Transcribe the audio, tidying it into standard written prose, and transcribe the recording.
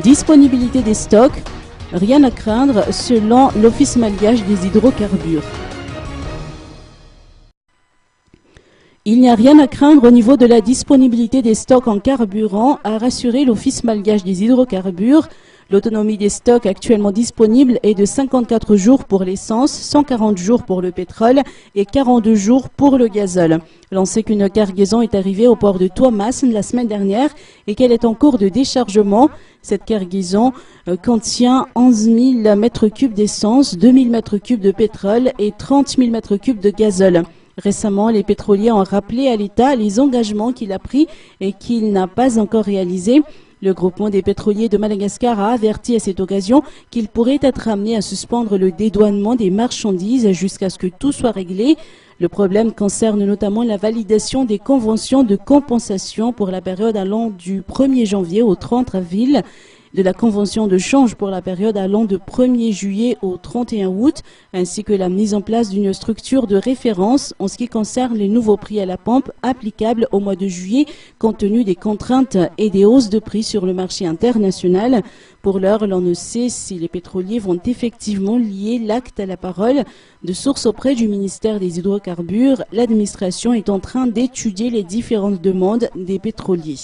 Disponibilité des stocks, rien à craindre selon l'Office malgache des hydrocarbures. Il n'y a rien à craindre au niveau de la disponibilité des stocks en carburant, a rassuré l'Office malgache des hydrocarbures. L'autonomie des stocks actuellement disponibles est de 54 jours pour l'essence, 140 jours pour le pétrole et 42 jours pour le gazole. L'on sait qu'une cargaison est arrivée au port de Tuamasn la semaine dernière et qu'elle est en cours de déchargement. Cette cargaison contient 11 000 mètres cubes d'essence, 2 000 mètres cubes de pétrole et 30 000 mètres cubes de gazole. Récemment, les pétroliers ont rappelé à l'État les engagements qu'il a pris et qu'il n'a pas encore réalisés. Le groupement des pétroliers de Madagascar a averti à cette occasion qu'il pourrait être amené à suspendre le dédouanement des marchandises jusqu'à ce que tout soit réglé. Le problème concerne notamment la validation des conventions de compensation pour la période allant du 1er janvier au 30 avril, de la convention de change pour la période allant de 1er juillet au 31 août, ainsi que la mise en place d'une structure de référence en ce qui concerne les nouveaux prix à la pompe applicables au mois de juillet, compte tenu des contraintes et des hausses de prix sur le marché international. Pour l'heure, l'on ne sait si les pétroliers vont effectivement lier l'acte à la parole. De sources auprès du ministère des Hydrocarbures, l'administration est en train d'étudier les différentes demandes des pétroliers.